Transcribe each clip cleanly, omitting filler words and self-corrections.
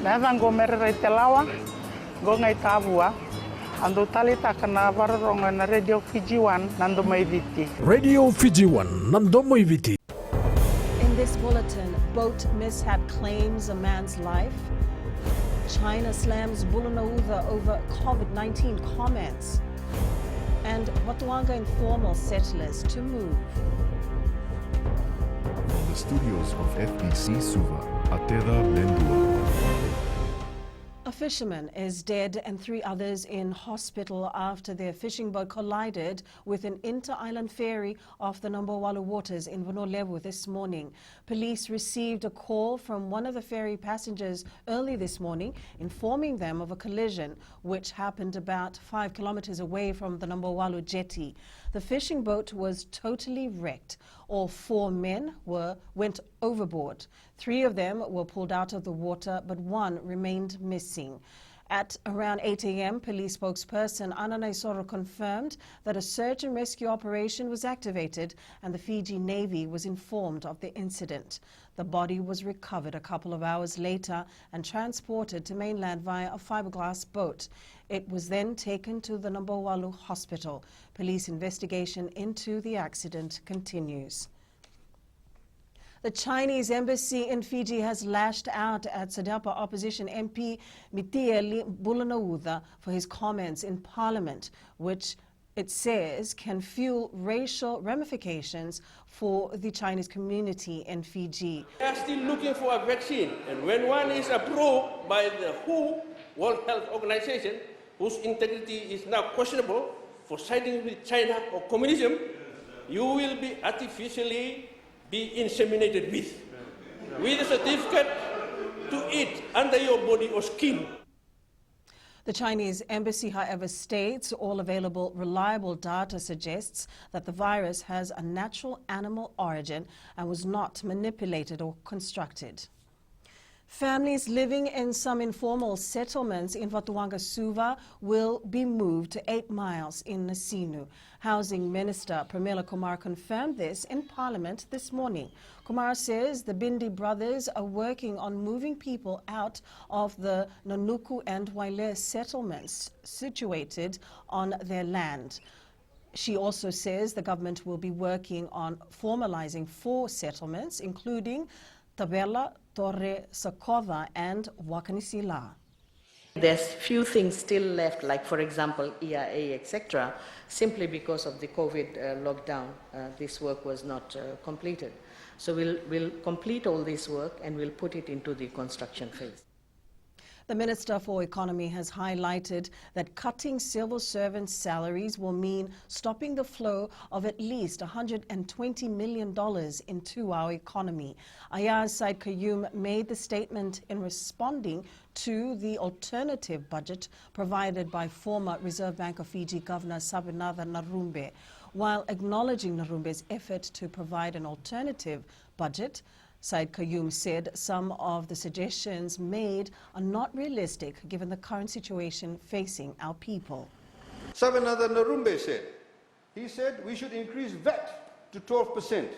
Nada go merere te lawa, go ngai tabua. Ando talita kana vararonga na Radio Fiji 1 nando maiviti. Radio Fiji 1 nando maiviti. In this bulletin, boat mishap claims a man's life. China slams Bulletin over COVID-19 comments. And Watuanga informal settlers to move. From the studios of FBC Suva, Ateda Lendua. A fisherman is dead and 3 others in hospital after their fishing boat collided with an inter-island ferry off the Nambowalu waters in Vunolevu this morning. Police received a call from one of the ferry passengers early this morning informing them of a collision which happened about 5 kilometers away from the Nambowalu jetty. The fishing boat was totally wrecked. All 4 men went overboard. 3 of them were pulled out of the water, but 1 remained missing. At around 8 a.m., police spokesperson Ana Naisoro confirmed that a search and rescue operation was activated and the Fiji Navy was informed of the incident. The body was recovered a couple of hours later and transported to mainland via a fiberglass boat. It was then taken to the Nambowalu hospital. Police investigation into the accident continues. The Chinese embassy in Fiji has lashed out at SODEPA opposition MP Mitieli Bulletin for his comments in Parliament, which it says can fuel racial ramifications for the Chinese community in Fiji. They are still looking for a vaccine, and when one is approved by the WHO, World Health Organization, whose integrity is now questionable for siding with China or communism, you will be artificially inseminated with a certificate to eat under your body or skin. The Chinese embassy, however, states all available reliable data suggests that the virus has a natural animal origin and was not manipulated or constructed. Families living in some informal settlements in Watuanga Suva will be moved to 8 miles in Nasinu. Housing Minister Pramila Kumar confirmed this in Parliament this morning. Kumar says the Bindi brothers are working on moving people out of the Nanuku and Waile settlements situated on their land. She also says the government will be working on formalizing 4 settlements, including Tabela, Torre Sakova and Wakanisila. There's few things still left, like for example EIA, etc. Simply because of the COVID lockdown, this work was not completed. So we'll complete all this work and we'll put it into the construction phase. The Minister for Economy has highlighted that cutting civil servants' salaries will mean stopping the flow of at least $120 million into our economy. Ayaz Said Qayyum made the statement in responding to the alternative budget provided by former Reserve Bank of Fiji Governor Sabinatha Narumbe. While acknowledging Narumbe's effort to provide an alternative budget, Said Qayyum said some of the suggestions made are not realistic given the current situation facing our people. Sabinatha Narumbe said, we should increase VAT to 12%.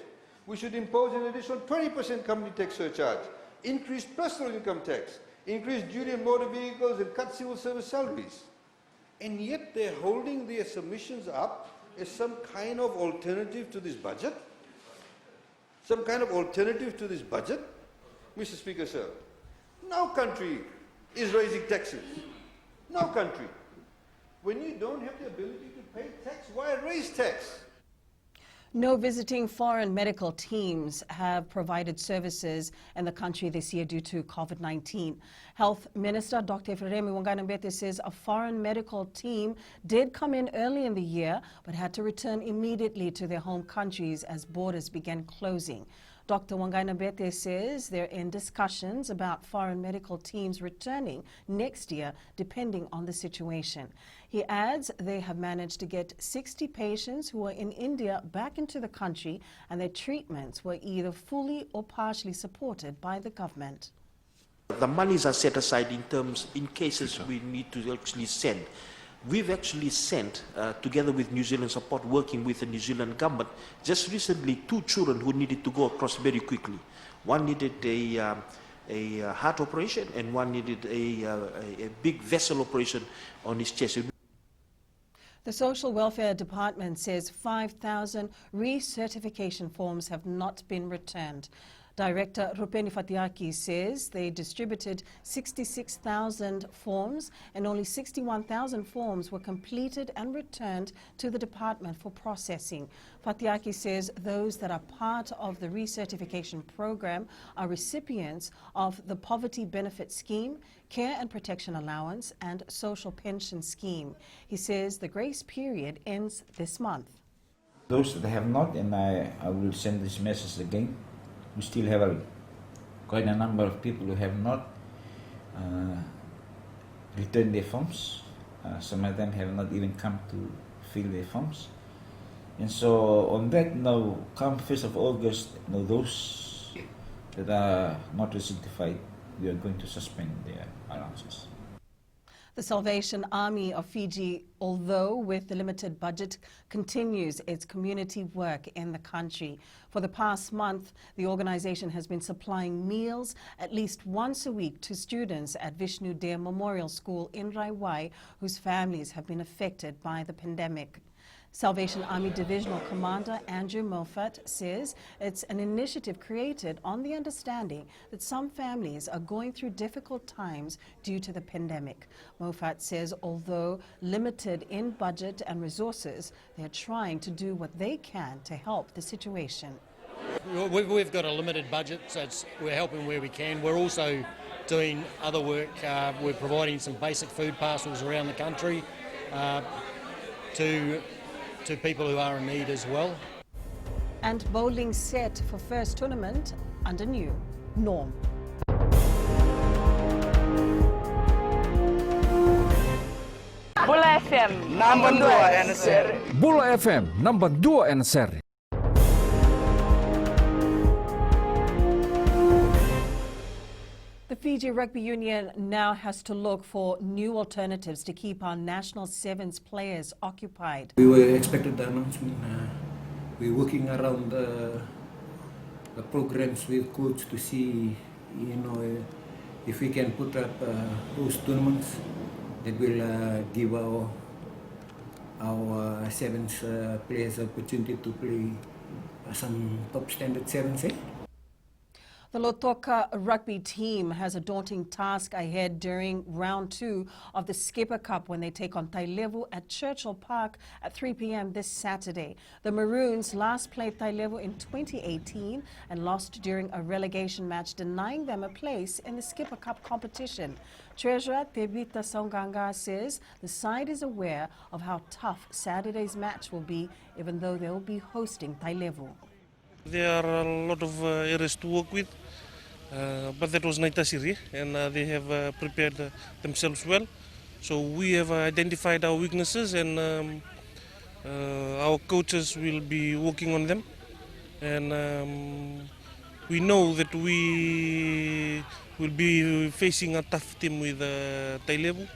We should impose an additional 20% company tax surcharge, increase personal income tax, increase duty on motor vehicles and cut civil service salaries. And yet they're holding their submissions up as some kind of alternative to this budget. Some kind of alternative to this budget? Mr. Speaker, sir, no country is raising taxes. No country. When you don't have the ability to pay tax, why raise tax? No visiting foreign medical teams have provided services in the country this year due to COVID-19. Health Minister Dr. Efremi Wanganambete says a foreign medical team did come in early in the year but had to return immediately to their home countries as borders began closing. Dr. Wanganambete says they're in discussions about foreign medical teams returning next year depending on the situation. He adds they have managed to get 60 patients who were in India back into the country and their treatments were either fully or partially supported by the government. The monies are set aside in cases we need to actually send. We've actually sent, together with New Zealand Support, working with the New Zealand government, just recently 2 children who needed to go across very quickly. One needed a a heart operation, and one needed a big vessel operation on his chest. The Social Welfare Department says 5,000 recertification forms have not been returned. Director Rupeni Fatiaki says they distributed 66,000 forms and only 61,000 forms were completed and returned to the department for processing. Fatiaki says those that are part of the recertification program are recipients of the Poverty Benefit Scheme, Care and Protection Allowance and Social Pension Scheme. He says the grace period ends this month. Those that have not, and I will send this message again, we still have quite a number of people who have not returned their forms. Some of them have not even come to fill their forms. And so on that, now, come 1st of August, those that are not certified, we are going to suspend their allowances. The Salvation Army of Fiji, although with the limited budget, continues its community work in the country. For the past month, the organization has been supplying meals at least once a week to students at Vishnu Dea Memorial School in Raiwai, whose families have been affected by the pandemic. Salvation Army Divisional Commander Andrew Moffat says it's an initiative created on the understanding that some families are going through difficult times due to the pandemic. Moffat says although limited in budget and resources, they're trying to do what they can to help the situation. We've got a limited budget, so we're helping where we can. We're also doing other work. We're providing some basic food parcels around the country to people who are in need as well. And bowling set for first tournament under new norm. Bulletin FM number 2 NSR. Bulletin FM number 2 NSR. The Fiji Rugby Union now has to look for new alternatives to keep our national sevens players occupied. We were expected the announcement. We're working around the programs with coach to see, if we can put up those tournaments that will give our sevens players opportunity to play some top standard sevens. The Lotoka rugby team has a daunting task ahead during round 2 of the Skipper Cup when they take on Tailevu at Churchill Park at 3 p.m. this Saturday. The Maroons last played Tailevu in 2018 and lost during a relegation match, denying them a place in the Skipper Cup competition. Treasurer Tebita Songanga says the side is aware of how tough Saturday's match will be, even though they'll be hosting Tailevu. There are a lot of areas to work with, but that was Naitasiri, and they have prepared themselves well. So we have identified our weaknesses, and our coaches will be working on them. And we know that we will be facing a tough team with Tailevu.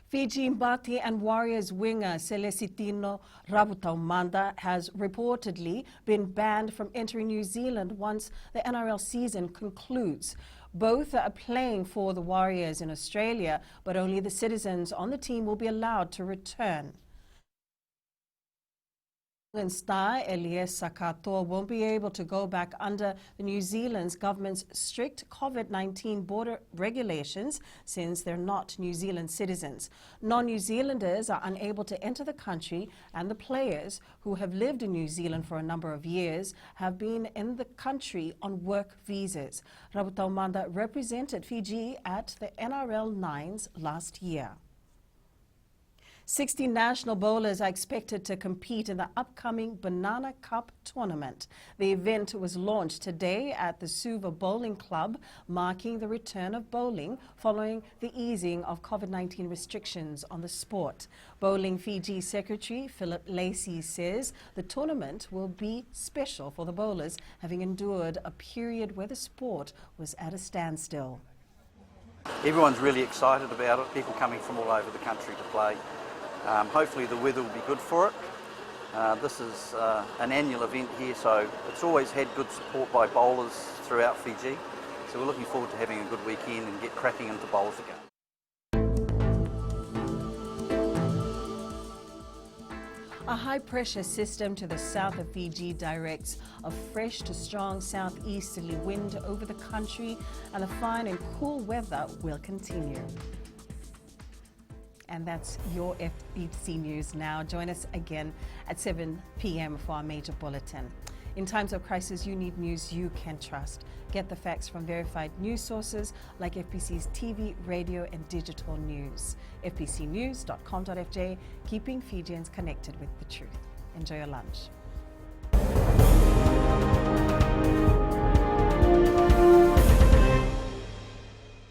Fiji Mbati and Warriors winger Celestino Rabutaumanda has reportedly been banned from entering New Zealand once the NRL season concludes. Both are playing for the Warriors in Australia, but only the citizens on the team will be allowed to return. Star Elias Sakato won't be able to go back under the New Zealand's government's strict COVID-19 border regulations since they're not New Zealand citizens. Non-New Zealanders are unable to enter the country, and the players who have lived in New Zealand for a number of years have been in the country on work visas. Rabutaumanda represented Fiji at the NRL Nines last year. 60 national bowlers are expected to compete in the upcoming Banana Cup tournament. The event was launched today at the Suva Bowling Club, marking the return of bowling following the easing of COVID-19 restrictions on the sport. Bowling Fiji Secretary Philip Lacey says the tournament will be special for the bowlers, having endured a period where the sport was at a standstill. Everyone's really excited about it, people coming from all over the country to play. Hopefully the weather will be good for it. This is an annual event here, so it's always had good support by bowlers throughout Fiji. So we're looking forward to having a good weekend and get cracking into bowls again. A high-pressure system to the south of Fiji directs a fresh to strong southeasterly wind over the country, and the fine and cool weather will continue. And that's your FBC News now. Join us again at 7 p.m. for our major bulletin. In times of crisis, you need news you can trust. Get the facts from verified news sources like FBC's TV, radio and digital news. fbcnews.com.fj, keeping Fijians connected with the truth. Enjoy your lunch.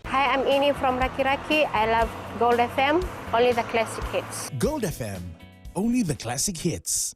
Hi, I'm Ini from Raki Raki. I love Gold FM, only the classic hits. Gold FM, only the classic hits.